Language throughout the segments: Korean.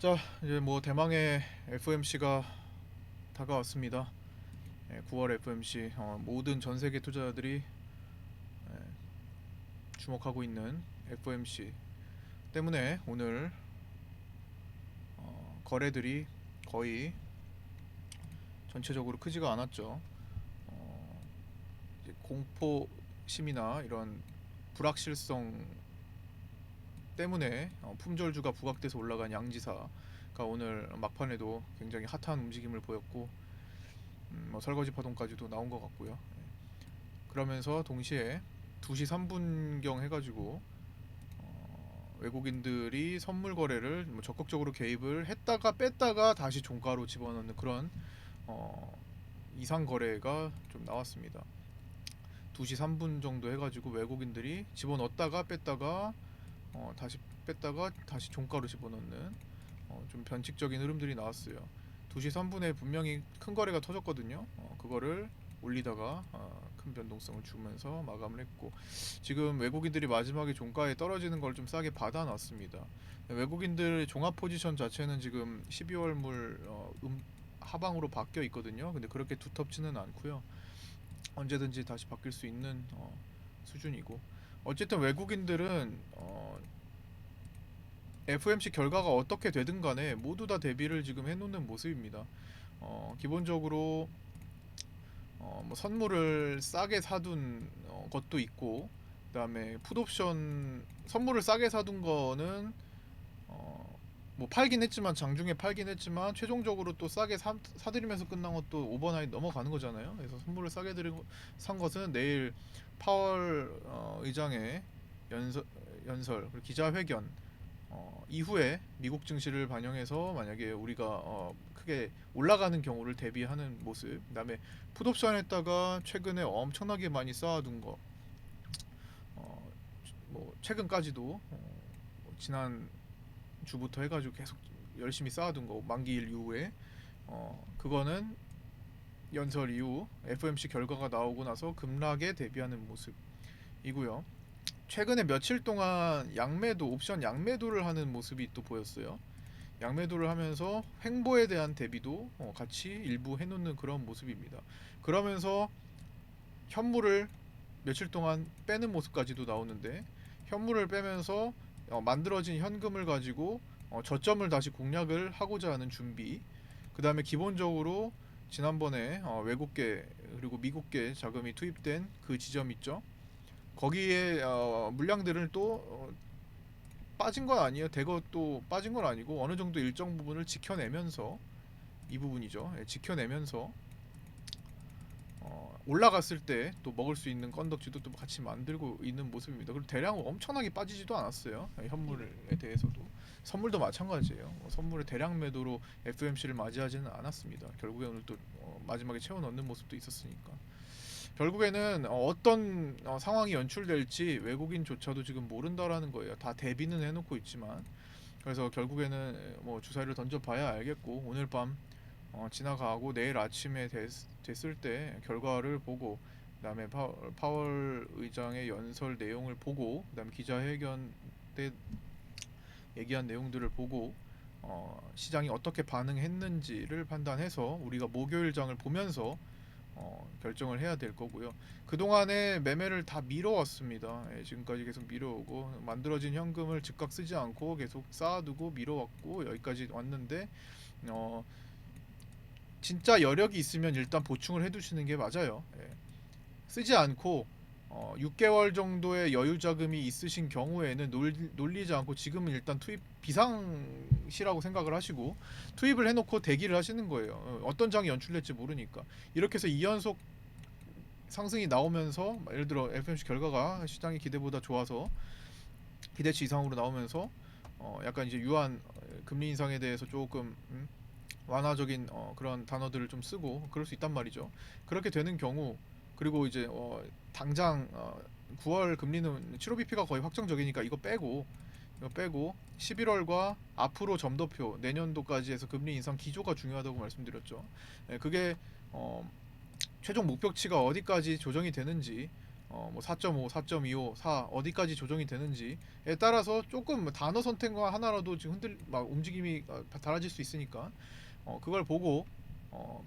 자, 이제 뭐 대망의 FOMC가 다가왔습니다. 9월 FOMC, 모든 전 세계 투자자들이 주목하고 있는 FOMC 때문에 오늘 거래들이 거의 전체적으로 크지가 않았죠. 이제 공포심이나 이런 불확실성 때문에 품절주가 부각돼서 올라간 양지사가 오늘 막판에도 굉장히 핫한 움직임을 보였고, 뭐 설거지 파동까지도 나온 것 같고요. 그러면서 동시에 2시 3분경 해가지고 외국인들이 선물 거래를 뭐 적극적으로 개입을 했다가 뺐다가 다시 종가로 집어넣는 그런 어, 이상 거래가 좀 나왔습니다. 2시 3분 정도 해가지고 외국인들이 집어넣었다가 뺐다가 다시 뺐다가 다시 종가로 집어넣는 좀 변칙적인 흐름들이 나왔어요. 2시 3분에 분명히 큰 거래가 터졌거든요. 그거를 올리다가 큰 변동성을 주면서 마감을 했고, 지금 외국인들이 마지막에 종가에 떨어지는 걸 좀 싸게 받아놨습니다. 외국인들 종합 포지션 자체는 지금 12월 물 하방으로 바뀌어 있거든요. 근데 그렇게 두텁지는 않고요. 언제든지 다시 바뀔 수 있는 수준이고, 어쨌든 외국인들은 FOMC 결과가 어떻게 되든 간에 모두 다 대비를 지금 해놓는 모습입니다. 기본적으로 뭐 선물을 싸게 사둔 것도 있고, 그다음에 풋옵션 선물을 싸게 사둔 거는 뭐 팔긴 했지만 장중에 팔긴 했지만 최종적으로 또 싸게 사드리면서 끝난 것도 오버나잇 넘어가는 거잖아요. 그래서 선물을 싸게 드리고 산 것은 내일 파월 의장의 연설, 그리고 기자회견 이후에 미국 증시를 반영해서 만약에 우리가 크게 올라가는 경우를 대비하는 모습, 그다음에 풋옵션에다가 최근에 엄청나게 많이 쌓아둔 거, 어, 뭐 최근까지도 뭐 지난 주부터 해가지고 계속 열심히 쌓아둔 거 만기일 이후에 그거는 연설 이후 FOMC 결과가 나오고 나서 급락에 대비하는 모습이고요. 최근에 며칠 동안 양매도 옵션 양매도를 하는 모습이 또 보였어요. 양매도를 하면서 횡보에 대한 대비도 같이 일부 해놓는 그런 모습입니다. 그러면서 현물을 며칠 동안 빼는 모습까지도 나오는데, 현물을 빼면서 만들어진 현금을 가지고 저점을 다시 공략을 하고자 하는 준비, 그 다음에 기본적으로 지난번에 외국계 그리고 미국계 자금이 투입된 그 지점 있죠. 거기에 물량들을 또 빠진 건 아니에요. 대거 또 빠진 건 아니고 어느 정도 일정 부분을 지켜내면서, 이 부분이죠. 예, 지켜내면서 올라갔을 때 또 먹을 수 있는 건덕지도 또 같이 만들고 있는 모습입니다. 그리고 대량 엄청나게 빠지지도 않았어요. 예, 현물에 대해서도 선물도 마찬가지예요. 선물의 대량 매도로 FOMC를 맞이하지는 않았습니다. 결국에 오늘 또 마지막에 채워 넣는 모습도 있었으니까. 결국에는 어떤 상황이 연출될지 외국인조차도 지금 모른다라는 거예요. 다 대비는 해놓고 있지만, 그래서 결국에는 뭐 주사위를 던져봐야 알겠고, 오늘 밤 지나가고 내일 아침에 됐을 때 결과를 보고, 그다음에 파월 의장의 연설 내용을 보고, 그다음에 기자회견 때 얘기한 내용들을 보고 시장이 어떻게 반응했는지를 판단해서 우리가 목요일장을 보면서 결정을 해야 될 거고요. 그동안에 매매를 다 미뤄왔습니다. 예, 지금까지 계속 미뤄오고 만들어진 현금을 즉각 쓰지 않고 계속 쌓아두고 미뤄왔고 여기까지 왔는데, 어, 진짜 여력이 있으면 일단 보충을 해두시는 게 맞아요. 예. 쓰지 않고 6개월 정도의 여유 자금이 있으신 경우에는 놀리지 않고 지금은 일단 투입 비상시라고 생각을 하시고 투입을 해놓고 대기를 하시는 거예요. 어떤 장이 연출될지 모르니까. 이렇게 해서 2연속 상승이 나오면서, 예를 들어 FOMC 결과가 시장의 기대보다 좋아서 기대치 이상으로 나오면서 약간 이제 유한 금리 인상에 대해서 조금 완화적인 그런 단어들을 좀 쓰고 그럴 수 있단 말이죠. 그렇게 되는 경우, 그리고 이제 당장 9월 금리는 7호 BP가 거의 확정적이니까 이거 빼고 11월과 앞으로 점도표 내년도까지 해서 금리 인상 기조가 중요하다고 말씀드렸죠. 그게 최종 목표치가 어디까지 조정이 되는지 뭐 4.5, 4.25, 4 어디까지 조정이 되는지에 따라서 조금 뭐 단어 선택과 하나라도 지금 막 움직임이 달라질 수 있으니까 그걸 보고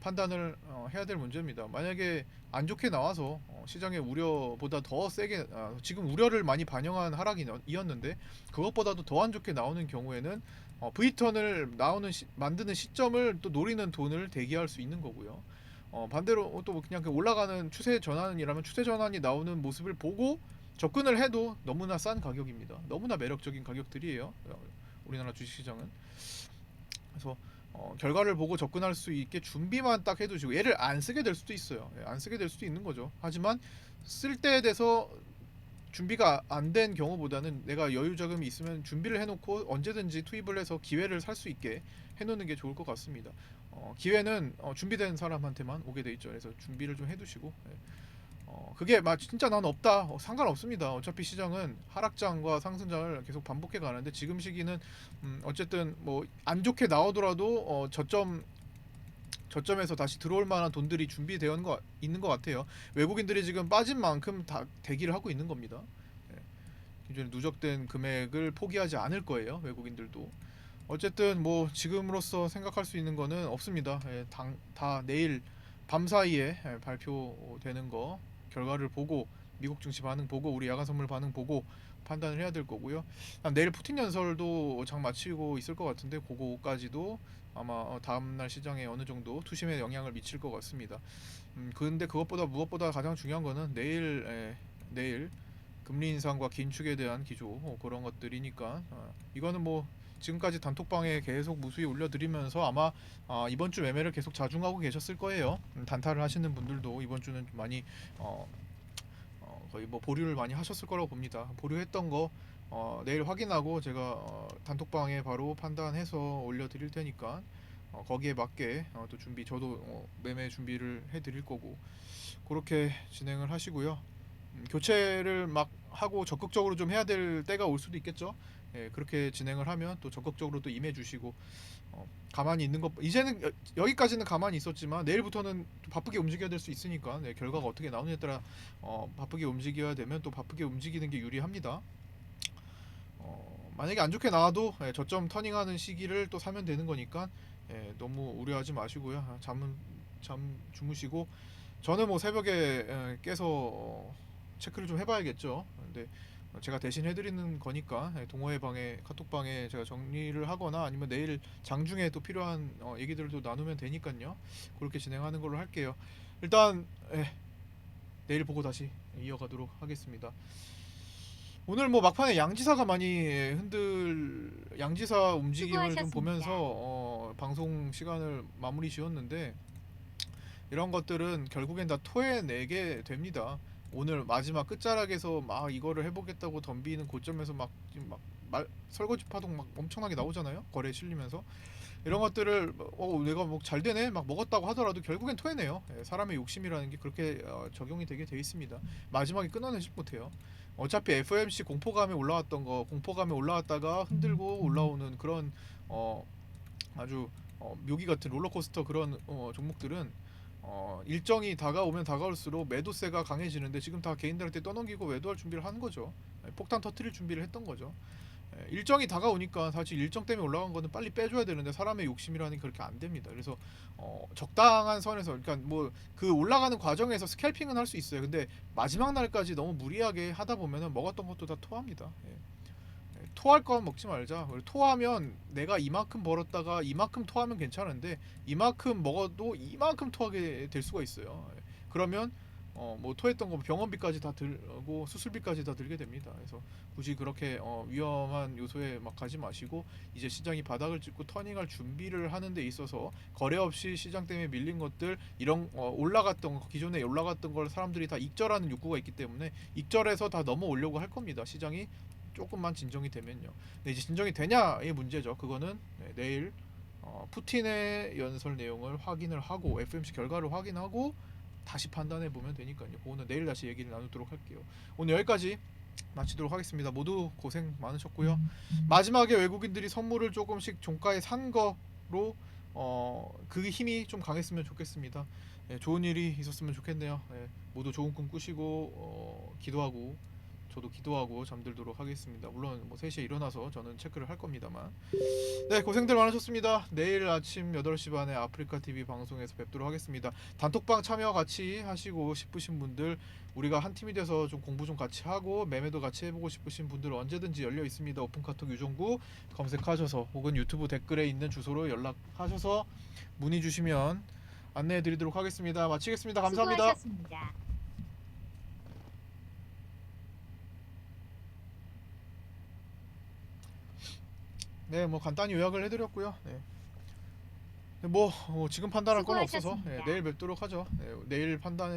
판단을 해야 될 문제입니다. 만약에 안 좋게 나와서 시장의 우려보다 더 세게 지금 우려를 많이 반영한 하락이었는데 그것보다도 더 안 좋게 나오는 경우에는 V턴을 만드는 시점을 또 노리는 돈을 대기할 수 있는 거고요. 반대로 또 그냥 그 올라가는 추세 전환이라면 추세 전환이 나오는 모습을 보고 접근을 해도 너무나 싼 가격입니다. 너무나 매력적인 가격들이에요. 우리나라 주식시장은. 그래서 결과를 보고 접근할 수 있게 준비만 딱 해두시고 얘를 안 쓰게 될 수도 있어요. 안 쓰게 될 수도 있는 거죠. 하지만 쓸 때에 대해서 준비가 안 된 경우보다는 내가 여유 자금이 있으면 준비를 해놓고 언제든지 투입을 해서 기회를 살 수 있게 해놓는 게 좋을 것 같습니다. 기회는 준비된 사람한테만 오게 돼 있죠. 그래서 준비를 좀 해두시고 그게 진짜 난 없다 상관없습니다. 어차피 시장은 하락장과 상승장을 계속 반복해 가는데 지금 시기는 어쨌든 뭐 안 좋게 나오더라도 저점에서 다시 들어올 만한 돈들이 준비되어 있는 것 같아요. 외국인들이 지금 빠진 만큼 다 대기를 하고 있는 겁니다. 기존에 누적된 금액을 포기하지 않을 거예요. 외국인들도. 어쨌든 뭐 지금으로서 생각할 수 있는 거는 없습니다. 다 내일 밤 사이에 발표되는 거 결과를 보고 미국 증시 반응 보고 우리 야간 선물 반응 보고 판단을 해야 될 거고요. 내일 푸틴 연설도 장 마치고 있을 것 같은데 그거까지도 아마 다음날 시장에 어느 정도 투심에 영향을 미칠 것 같습니다. 근데 그것보다 무엇보다 가장 중요한 거는 내일 금리 인상과 긴축에 대한 기조 그런 것들이니까 이거는 뭐 지금까지 단톡방에 계속 무수히 올려드리면서 아마 이번 주 매매를 계속 자중하고 계셨을 거예요. 단타를 하시는 분들도 이번 주는 좀 많이 거의 뭐 보류를 많이 하셨을 거라고 봅니다. 보류했던 거 내일 확인하고 제가 단톡방에 바로 판단해서 올려드릴 테니까 거기에 맞게 또 저도 매매 준비를 해드릴 거고 그렇게 진행을 하시고요. 교체를 막 하고 적극적으로 좀 해야 될 때가 올 수도 있겠죠. 그렇게 진행을 하면 또 적극적으로 또 임해주시고 가만히 있는 것 이제는 여기까지는 가만히 있었지만 내일부터는 바쁘게 움직여야 될 수 있으니까 결과가 어떻게 나오느냐에 따라 바쁘게 움직여야 되면 또 바쁘게 움직이는 게 유리합니다. 만약에 안 좋게 나와도 저점 터닝하는 시기를 또 사면 되는 거니까 너무 우려하지 마시고요. 잠 주무시고 저는 뭐 새벽에 깨서 체크를 좀 해봐야겠죠. 근데 제가 대신 해드리는 거니까 동호회 방에 카톡방에 제가 정리를 하거나 아니면 내일 장중에 또 필요한 얘기들도 나누면 되니까요. 그렇게 진행하는 걸로 할게요. 일단 내일 보고 다시 이어가도록 하겠습니다. 오늘 뭐 막판에 양지사가 많이 양지사 움직임을 좀 보면서 방송 시간을 마무리 지었는데 이런 것들은 결국엔 다 토해내게 됩니다. 오늘 마지막 끝자락에서 막 이거를 해보겠다고 덤비는 고점에서 지금 설거지 파동 막 엄청나게 나오잖아요. 거래에 실리면서 이런 것들을 내가 뭐 잘 되네 막 먹었다고 하더라도 결국엔 토해내요. 사람의 욕심이라는 게 그렇게 적용이 되게 돼 있습니다. 마지막에 끊어내지 못해요. 어차피 FOMC 공포감에 올라왔다가 흔들고 올라오는 그런 아주 묘기 같은 롤러코스터 그런 종목들은 일정이 다가오면 다가올수록 매도세가 강해지는데 지금 다 개인들한테 떠넘기고 매도할 준비를 하는 거죠. 폭탄 터트릴 준비를 했던 거죠. 일정이 다가오니까 사실 일정 때문에 올라간 거는 빨리 빼줘야 되는데 사람의 욕심이라는 게 그렇게 안 됩니다. 그래서 적당한 선에서 그러니까 뭐 그 올라가는 과정에서 스캘핑은 할 수 있어요. 근데 마지막 날까지 너무 무리하게 하다 보면은 먹었던 것도 다 토합니다. 토할 건 먹지 말자. 토하면 내가 이만큼 벌었다가 이만큼 토하면 괜찮은데 이만큼 먹어도 이만큼 토하게 될 수가 있어요. 그러면 뭐 토했던 거 병원비까지 다 들고 수술비까지 다 들게 됩니다. 그래서 굳이 그렇게 위험한 요소에 막 가지 마시고 이제 시장이 바닥을 찍고 터닝할 준비를 하는 데 있어서 거래 없이 시장 때문에 밀린 것들 이런 기존에 올라갔던 걸 사람들이 다 익절하는 욕구가 있기 때문에 익절해서 다 넘어오려고 할 겁니다. 시장이 조금만 진정이 되면요. 근데 이제 진정이 되냐의 문제죠. 그거는 내일 푸틴의 연설 내용을 확인을 하고 FOMC 결과를 확인하고 다시 판단해 보면 되니까요. 그거는 내일 다시 얘기를 나누도록 할게요. 오늘 여기까지 마치도록 하겠습니다. 모두 고생 많으셨고요. 마지막에 외국인들이 선물을 조금씩 종가에 산 거로 그 힘이 좀 강했으면 좋겠습니다. 예, 좋은 일이 있었으면 좋겠네요. 예, 모두 좋은 꿈 꾸시고 기도하고 저도 기도하고 잠들도록 하겠습니다. 물론 뭐 3시에 일어나서 저는 체크를 할 겁니다만. 네, 고생들 많으셨습니다. 내일 아침 8시 반에 아프리카 TV 방송에서 뵙도록 하겠습니다. 단톡방 참여 같이 하시고 싶으신 분들, 우리가 한 팀이 돼서 좀 공부 좀 같이 하고 매매도 같이 해보고 싶으신 분들 언제든지 열려 있습니다. 오픈카톡 유종구 검색하셔서 혹은 유튜브 댓글에 있는 주소로 연락하셔서 문의 주시면 안내해 드리도록 하겠습니다. 마치겠습니다. 감사합니다. 수고하셨습니다. 네, 뭐 간단히 요약을 해드렸고요. 네. 뭐 지금 판단할 건 없어서 수고하셨습니다. 내일 뵙도록 하죠. 내일 판단해서